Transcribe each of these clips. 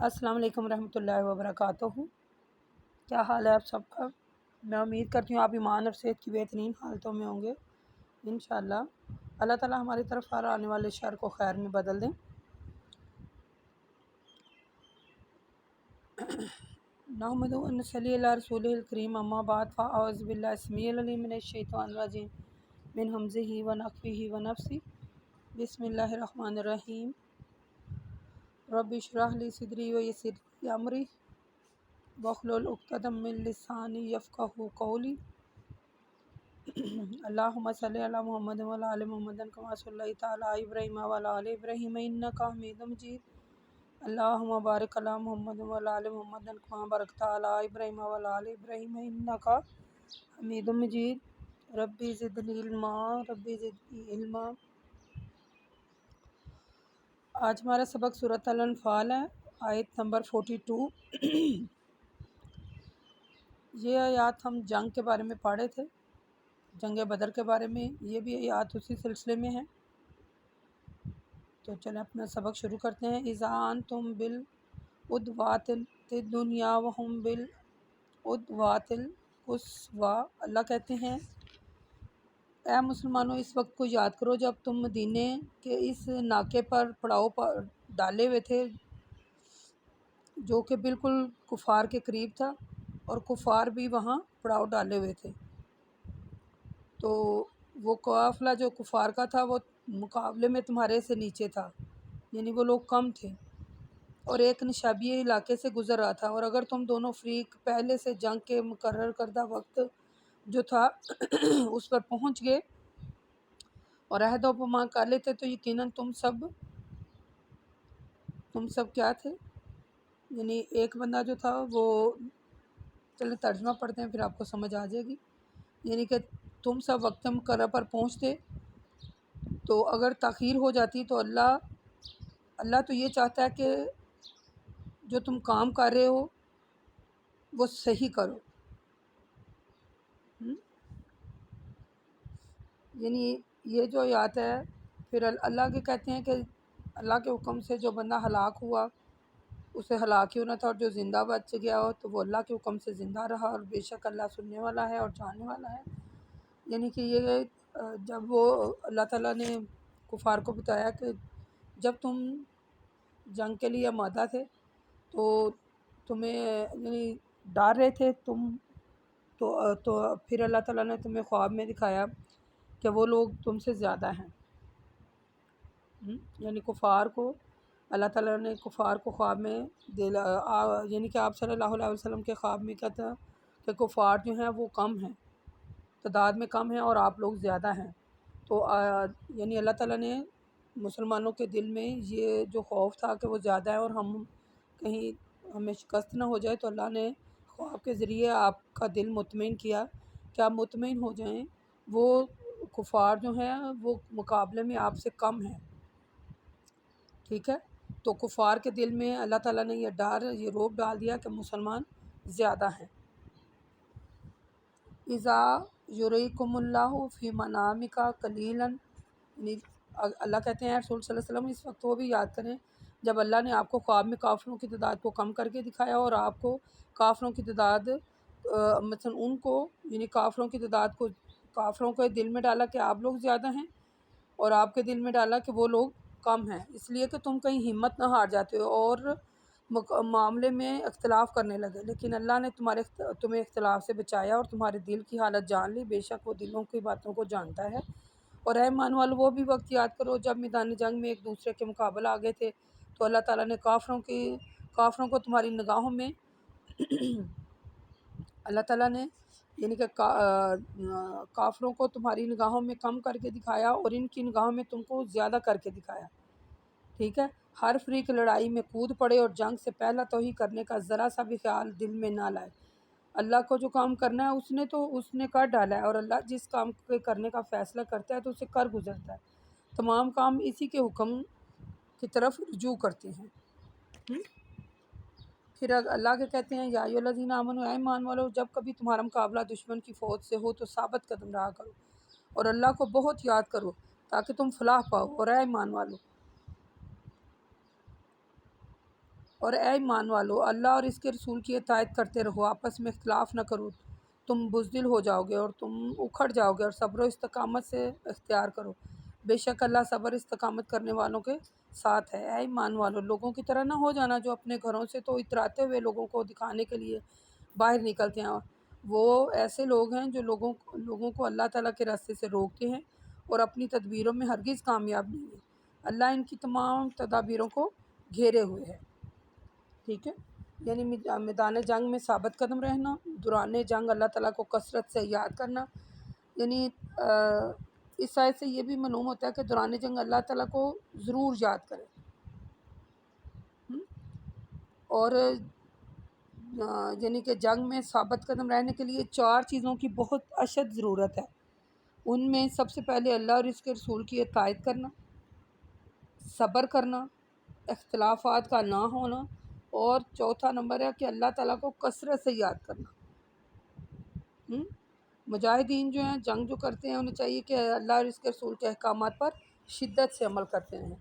السلام علیکم ورحمۃ اللہ وبرکاتہ۔ کیا حال ہے آپ سب کا؟ میں امید کرتی ہوں آپ ایمان اور صحت کی بہترین حالتوں میں ہوں گے انشاءاللہ۔ اللہ تعالیٰ ہماری طرف ہر آنے والے شر کو خیر میں بدل دیں۔ نحمد و نصلی علی رسول الکریم، اما بعد، فاعوذ باللہ السمیع العلیم من الشیطان الرجیم من ہمزہ ونفخہ ونفثہ۔ بسم اللہ الرحمن الرحیم۔ رب اشرح لی صدری ویسر لی امری واحلل عقدۃ من لسانی یفقہوا قولی۔ اللہم صلی علی محمد وعلی آل محمد کما صلیت علی ابراہیم وعلی آل ابراہیم انک حمید مجید۔ اللہم بارک علی محمد وعلی آل محمد کما بارکت علی ابراہیم وعلی آل ابراہیم انک حمید مجید۔ ربی زدنی علما، ربی زدنی علما۔ آج ہمارا سبق سورۃ الانفال ہے، آیت نمبر 42۔ یہ آیات ہم جنگ کے بارے میں پڑھے تھے، جنگ بدر کے بارے میں، یہ بھی آیات اسی سلسلے میں ہیں۔ تو چلیں اپنا سبق شروع کرتے ہیں۔ اذا انتم بالعدوۃ الدنیا وہم بالعدوۃ القصویٰ۔ اللہ کہتے ہیں اے مسلمانوں، اس وقت کو یاد کرو جب تم مدینے کے اس ناکے پر پڑاؤ ڈالے ہوئے تھے جو کہ بالکل کفار کے قریب تھا، اور کفار بھی وہاں پڑاؤ ڈالے ہوئے تھے۔ تو وہ قافلہ جو کفار کا تھا وہ مقابلے میں تمہارے سے نیچے تھا، یعنی وہ لوگ کم تھے، اور ایک نشابی علاقے سے گزر رہا تھا، اور اگر تم دونوں فریق پہلے سے جنگ کے مقرر کردہ وقت جو تھا اس پر پہنچ گئے اور عہد و پیمان کر لیتے تو یقیناً تم سب کیا تھے، یعنی ایک بندہ جو تھا وہ، چلے ترجمہ پڑھتے ہیں پھر آپ کو سمجھ آ جائے گی، یعنی کہ تم سب وقت مقررہ پر پہنچتے، تو اگر تاخیر ہو جاتی تو اللہ تو یہ چاہتا ہے کہ جو تم کام کر رہے ہو وہ صحیح کرو۔ یعنی یہ جو آیات ہے، پھر اللہ کے کہتے ہیں کہ اللہ کے حکم سے جو بندہ ہلاک ہوا اسے ہلاک ہی ہونا تھا، اور جو زندہ بچ گیا ہو تو وہ اللہ کے حکم سے زندہ رہا، اور بے شک اللہ سننے والا ہے اور جاننے والا ہے۔ یعنی کہ یہ جب وہ اللہ تعالیٰ نے کفار کو بتایا کہ جب تم جنگ کے لیے آمادہ تھے تو تمہیں یعنی ڈر رہے تھے تم، تو پھر اللہ تعالیٰ نے تمہیں خواب میں دکھایا کہ وہ لوگ تم سے زیادہ ہیں۔ یعنی کفار کو اللہ تعالیٰ نے کفار کو خواب میں یعنی کہ آپ صلی اللہ علیہ وسلم کے خواب میں کہتا کہ کفار جو ہیں وہ کم ہیں، تعداد میں کم ہیں اور آپ لوگ زیادہ ہیں۔ تو یعنی اللہ تعالیٰ نے مسلمانوں کے دل میں یہ جو خوف تھا کہ وہ زیادہ ہے اور کہیں ہمیں شکست نہ ہو جائے، تو اللہ نے خواب کے ذریعے آپ کا دل مطمئن کیا کہ آپ مطمئن ہو جائیں، وہ کفار جو ہیں وہ مقابلے میں آپ سے کم ہیں، ٹھیک ہے۔ تو کفار کے دل میں اللہ تعالیٰ نے یہ ڈر، یہ رعب ڈال دیا کہ مسلمان زیادہ ہیں۔ اذا یریکم اللہ فی منامک قلیلا، یعنی اللہ کہتے ہیں رسول صلی اللہ علیہ وسلم اس وقت وہ بھی یاد کریں جب اللہ نے آپ کو خواب میں کافروں کی تعداد کو کم کر کے دکھایا، اور آپ کو کافروں کی تعداد مثلا ان کو، یعنی کافروں کو دل میں ڈالا کہ آپ لوگ زیادہ ہیں، اور آپ کے دل میں ڈالا کہ وہ لوگ کم ہیں، اس لیے کہ تم کہیں ہمت نہ ہار جاتے ہو اور معاملے میں اختلاف کرنے لگے، لیکن اللہ نے تمہیں اختلاف سے بچایا اور تمہارے دل کی حالت جان لی، بے شک وہ دلوں کی باتوں کو جانتا ہے۔ اور اے ایمان والو، وہ بھی وقت یاد کرو جب میدان جنگ میں ایک دوسرے کے مقابلہ آگے تھے، تو اللہ تعالیٰ نے کافروں کو تمہاری نگاہوں میں اللہ تعالیٰ نے یعنی کہ کافروں کو تمہاری نگاہوں میں کم کر کے دکھایا اور ان کی نگاہوں میں تم کو زیادہ کر کے دکھایا، ٹھیک ہے۔ ہر فریق لڑائی میں کود پڑے اور جنگ سے پہلا توحید کرنے کا ذرا سا بھی خیال دل میں نہ لائے۔ اللہ کو جو کام کرنا ہے اس نے کر ڈالا ہے، اور اللہ جس کام کے کرنے کا فیصلہ کرتا ہے تو اسے کر گزرتا ہے۔ تمام کام اسی کے حکم کی طرف رجوع کرتے ہیں۔ پھر اللہ کے کہتے ہیں یا ایھا الذین آمنوا، اے ایمان والو، جب کبھی تمہارا مقابلہ دشمن کی فوج سے ہو تو ثابت قدم رہا کرو اور اللہ کو بہت یاد کرو تاکہ تم فلاح پاؤ۔ اور اے ایمان والو، اور اے ایمان والو، اللہ اور اس کے رسول کی اطاعت کرتے رہو، آپس میں اختلاف نہ کرو، تم بزدل ہو جاؤ گے اور تم اکھڑ جاؤ گے، اور صبر و استقامت سے اختیار کرو، بے شک اللہ صبر استقامت کرنے والوں کے ساتھ ہے۔ اے ایمان والو، لوگوں کی طرح نہ ہو جانا جو اپنے گھروں سے تو اتراتے ہوئے لوگوں کو دکھانے کے لیے باہر نکلتے ہیں۔ وہ ایسے لوگ ہیں جو لوگوں کو اللہ تعالیٰ کے راستے سے روکتے ہیں اور اپنی تدبیروں میں ہرگز کامیاب نہیں ہے۔ اللہ ان کی تمام تدابیروں کو گھیرے ہوئے ہے۔ ٹھیک ہے، یعنی میدان جنگ میں ثابت قدم رہنا، دوران جنگ اللہ تعالیٰ کو کثرت سے یاد کرنا، یعنی اس آیت سے یہ بھی معلوم ہوتا ہے کہ دوران جنگ اللہ تعالیٰ کو ضرور یاد کرے، اور یعنی کہ جنگ میں ثابت قدم رہنے کے لیے 4 چیزوں کی بہت اشد ضرورت ہے۔ ان میں سب سے پہلے اللہ اور اس کے رسول کی اطاعت کرنا، صبر کرنا، اختلافات کا نہ ہونا، اور چوتھا نمبر ہے کہ اللہ تعالیٰ کو کثرت سے یاد کرنا۔ مجاہدین جو ہیں، جنگ جو کرتے ہیں، انہیں چاہیے کہ اللہ اور اس کے رسول کے احکامات پر شدت سے عمل کرتے رہیں۔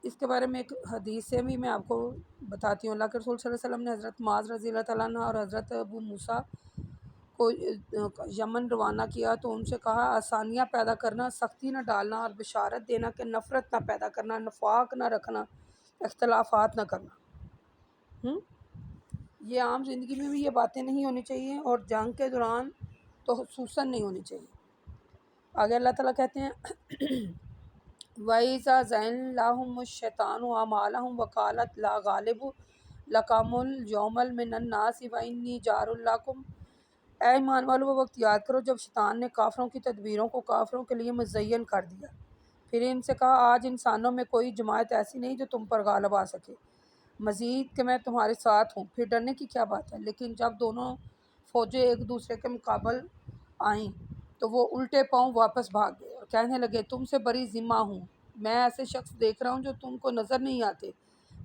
اس کے بارے میں ایک حدیث سے بھی میں آپ کو بتاتی ہوں۔ اللہ کے رسول صلی اللہ علیہ وسلم نے حضرت معاذ رضی اللہ تعالیٰ عنہ اور حضرت ابو موسیٰ کو یمن روانہ کیا تو ان سے کہا، آسانیاں پیدا کرنا، سختی نہ ڈالنا، اور بشارت دینا کہ نفرت نہ پیدا کرنا، نفاق نہ رکھنا، اختلافات نہ کرنا۔ یہ عام زندگی میں بھی یہ باتیں نہیں ہونی چاہیے، اور جنگ کے دوران تو خصوصاً نہیں ہونی چاہیے۔ آگے اللہ تعالیٰ کہتے ہیں وَإِذَا زَيَّنَ لَهُمُ الشَّيْطَانُ أَعْمَالَهُمْ وَقَالَ لَا غَالِبَ لَكُمُ الْيَوْمَ مِنَ النَّاسِ وَإِنِّي جَارٌ لَكُمْ۔ اے ایمان والو، وہ وقت یاد کرو جب شیطان نے کافروں کی تدبیروں کو کافروں کے لیے مزین کر دیا، پھر ان سے کہا، آج انسانوں میں کوئی جماعت ایسی نہیں جو تم پر غالب آ سکے، مزید کہ میں تمہارے ساتھ ہوں، پھر ڈرنے کی کیا بات ہے۔ لیکن جب دونوں فوجیں ایک دوسرے کے مقابل آئیں تو وہ الٹے پاؤں واپس بھاگ گئے اور کہنے لگے، تم سے بری ذمہ ہوں، میں ایسے شخص دیکھ رہا ہوں جو تم کو نظر نہیں آتے،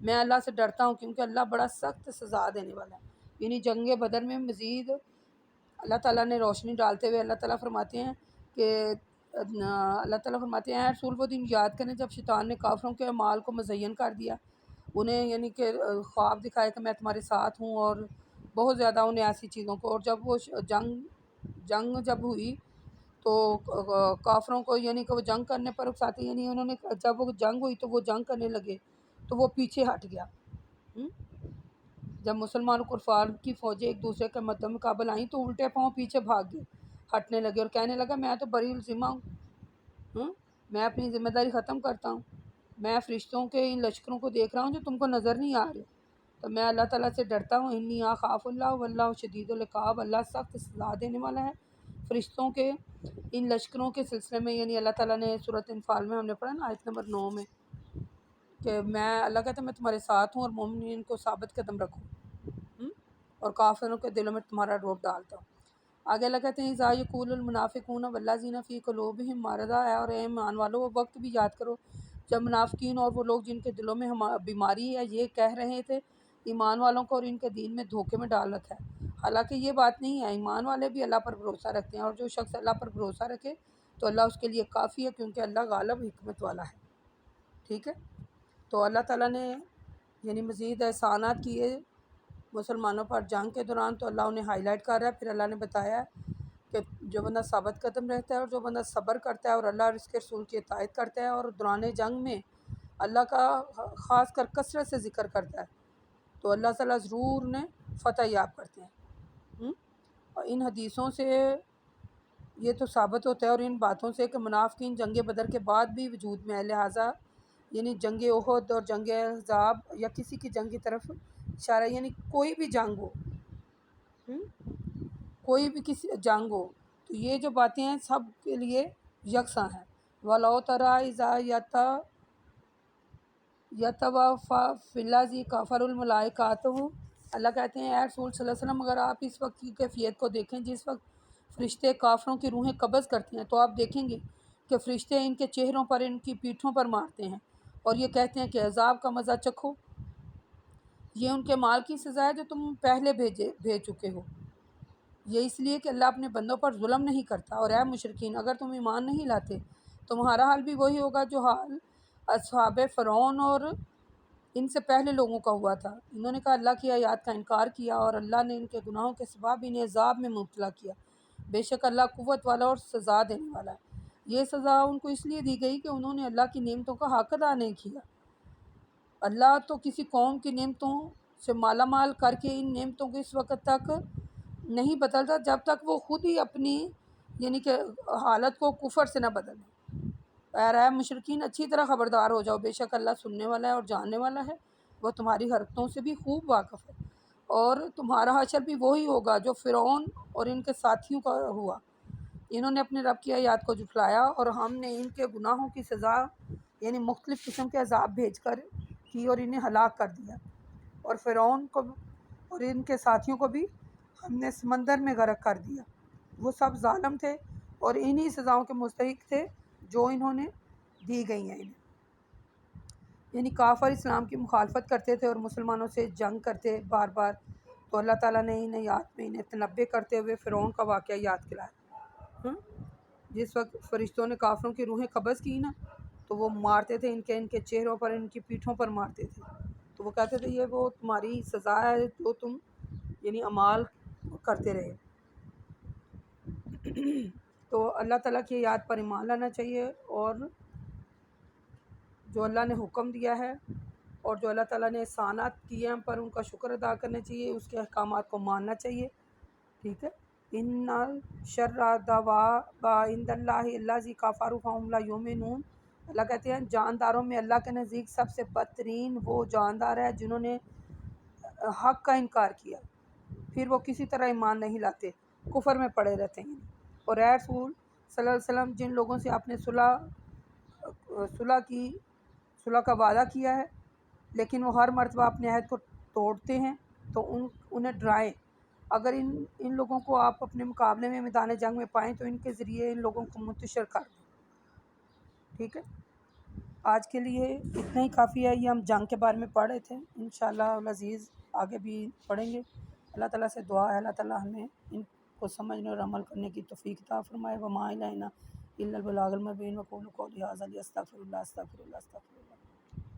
میں اللہ سے ڈرتا ہوں کیونکہ اللہ بڑا سخت سزا دینے والا ہے۔ یعنی جنگ بدر میں مزید اللہ تعالیٰ نے روشنی ڈالتے ہوئے اللہ تعالیٰ فرماتے ہیں کہ اے رسول، وہ دن یاد کریں جب شیطان نے کافروں کے اعمال کو مزین کر دیا، انہیں یعنی کہ خواب دکھائے کہ میں تمہارے ساتھ ہوں، اور بہت زیادہ انہیں ایسی چیزوں کو، اور جب وہ جنگ جب ہوئی تو کافروں کو یعنی کہ وہ جنگ کرنے پر اکساتے، یعنی انہوں نے جب وہ جنگ ہوئی تو وہ جنگ کرنے لگے تو وہ پیچھے ہٹ گیا۔ جب مسلمان و کفار کی فوجیں ایک دوسرے کے مقابل آئیں تو الٹے پاؤں پیچھے بھاگ گئے، ہٹنے لگے اور کہنے لگا، میں تو بری ذمہ ہوں، میں اپنی ذمہ داری ختم کرتا ہوں، میں فرشتوں کے ان لشکروں کو دیکھ رہا ہوں جو تم کو نظر نہیں آ رہے، تو میں اللہ تعالیٰ سے ڈرتا ہوں، انی اخاف اللہ واللہ شدید العقاب، اللہ سخت سزا دینے والا ہے۔ فرشتوں کے ان لشکروں کے سلسلے میں یعنی اللہ تعالیٰ نے سورۃ انفال میں ہم نے پڑھا نا آیت نمبر 9 میں کہ میں اللہ کہتا ہے میں تمہارے ساتھ ہوں اور مومنین کو ثابت قدم رکھو، اور کافروں کے دلوں میں تمہارا روب ڈالتا ہوں۔ آگے اللہ کہتے ہیں اذا یقول المنافقون والذین فی قلوبہم مرض، اور اے ایمان والو، وہ وقت بھی یاد کرو جب منافقین اور وہ لوگ جن کے دلوں میں بیماری ہے یہ کہہ رہے تھے، ایمان والوں کو اور ان کے دین میں دھوکے میں ڈال رکھا ہے۔ حالانکہ یہ بات نہیں ہے، ایمان والے بھی اللہ پر بھروسہ رکھتے ہیں، اور جو شخص اللہ پر بھروسہ رکھے تو اللہ اس کے لیے کافی ہے، کیونکہ اللہ غالب حکمت والا ہے۔ ٹھیک ہے، تو اللہ تعالیٰ نے یعنی مزید احسانات کیے مسلمانوں پر جنگ کے دوران، تو اللہ انہیں ہائی لائٹ کر رہا ہے۔ پھر اللہ نے بتایا کہ جو بندہ ثابت قدم رہتا ہے اور جو بندہ صبر کرتا ہے اور اللہ اور اس کے رسول کی اطاعت کرتا ہے اور دوران جنگ میں اللہ کا خاص کر کثرت سے ذکر کرتا ہے، تو اللہ تعالیٰ ضرور انہیں فتح یاب کرتے ہیں۔ اور ان حدیثوں سے یہ تو ثابت ہوتا ہے اور ان باتوں سے کہ منافقین جنگ بدر کے بعد بھی وجود میں ہے، لہٰذا یعنی جنگ احد اور جنگ احزاب یا کسی کی جنگ کی طرف اشارہ، یعنی کوئی بھی جنگ ہو، کوئی بھی کسی جنگ ہو، تو یہ جو باتیں ہیں سب کے لیے یکساں ہیں۔ وَلَوْ تَرَىٰ إِذَا يَتَوَفَّى الَّذِينَ كَفَرُوا الْمَلَائِكَةُ، اللہ کہتے ہیں اے رسول صلی اللہ علیہ وسلم، اگر آپ اس وقت کی کیفیت کو دیکھیں جس وقت فرشتے کافروں کی روحیں قبض کرتے ہیں، تو آپ دیکھیں گے کہ فرشتے ان کے چہروں پر، ان کی پیٹھوں پر مارتے ہیں اور یہ کہتے ہیں کہ عذاب کا مزہ چکھو، یہ ان کے مال کی سزا ہے جو تم پہلے بھیج چکے ہو، یہ اس لیے کہ اللہ اپنے بندوں پر ظلم نہیں کرتا۔ اور اے مشرکین، اگر تم ایمان نہیں لاتے تمہارا حال بھی وہی ہوگا جو حال اصحاب فرعون اور ان سے پہلے لوگوں کا ہوا تھا۔ انہوں نے کہا اللہ کی آیات کا انکار کیا اور اللہ نے ان کے گناہوں کے سبب انہیں عذاب میں مبتلا کیا۔ بے شک اللہ قوت والا اور سزا دینے والا ہے۔ یہ سزا ان کو اس لیے دی گئی کہ انہوں نے اللہ کی نعمتوں کا حق ادا نہیں کیا۔ اللہ تو کسی قوم کی نعمتوں سے مالا مال کر کے ان نعمتوں کو اس وقت تک نہیں بدلتا جب تک وہ خود ہی اپنی یعنی کہ حالت کو کفر سے نہ بدل دیں۔ اے مشرکین، اچھی طرح خبردار ہو جاؤ، بے شک اللہ سننے والا ہے اور جاننے والا ہے، وہ تمہاری حرکتوں سے بھی خوب واقف ہے، اور تمہارا حشر بھی وہی ہوگا جو فرعون اور ان کے ساتھیوں کا ہوا۔ انہوں نے اپنے رب کی آیات کو جھٹلایا اور ہم نے ان کے گناہوں کی سزا یعنی مختلف قسم کے عذاب بھیج کر کی اور انہیں ہلاک کر دیا، اور فرعون کو اور ان کے ساتھیوں کو بھی ہم نے سمندر میں غرق کر دیا۔ وہ سب ظالم تھے اور انہی سزاؤں کے مستحق تھے جو انہوں نے دی گئی ہیں انہیں۔ یعنی کافر اسلام کی مخالفت کرتے تھے اور مسلمانوں سے جنگ کرتے بار بار، تو اللہ تعالیٰ نے انہیں یاد میں انہیں تنبیہ کرتے ہوئے فرعون کا واقعہ یاد کرایا۔ جس وقت فرشتوں نے کافروں کی روحیں قبض کی نا، تو وہ مارتے تھے، ان کے چہروں پر، ان کی پیٹھوں پر مارتے تھے، تو وہ کہتے تھے یہ وہ تمہاری سزا ہے جو تم یعنی اعمال کرتے رہے۔ تو اللہ تعالیٰ کی یاد پر ایمان لانا چاہیے، اور جو اللہ نے حکم دیا ہے اور جو اللہ تعالیٰ نے احسانات کیے ہیں پر ان کا شکر ادا کرنا چاہیے، اس کے احکامات کو ماننا چاہیے، ٹھیک ہے۔ ان شر الدواب عند اللہ الذی کفروا فهم لا یؤمنون۔ اللہ کہتے ہیں جانداروں میں اللہ کے نزدیک سب سے بدترین وہ جاندار ہے جنہوں نے حق کا انکار کیا، پھر وہ کسی طرح ایمان نہیں لاتے، کفر میں پڑے رہتے ہیں۔ اور اے رسول صلی اللہ علیہ وسلم، جن لوگوں سے آپ نے صلح کا وعدہ کیا ہے لیکن وہ ہر مرتبہ اپنے عہد کو توڑتے ہیں، تو انہیں ڈرائیں۔ اگر ان لوگوں کو آپ اپنے مقابلے میں میدان جنگ میں پائیں تو ان کے ذریعے ان لوگوں کو منتشر کر دیں، ٹھیک ہے۔ آج کے لیے اتنا ہی کافی ہے، یہ ہم جنگ کے بارے میں پڑھ رہے تھے، انشاءاللہ العزیز آگے بھی پڑھیں گے۔ اللہ تعالیٰ سے دعا ہے اللہ تعالیٰ ہمیں ان کو سمجھنے اور عمل کرنے کی توفیق عطا فرمائے۔ وما الینا الا البلاغ المبین، وقولوا قولی ھذا استغفر اللہ استغفر اللہ استغفر اللہ۔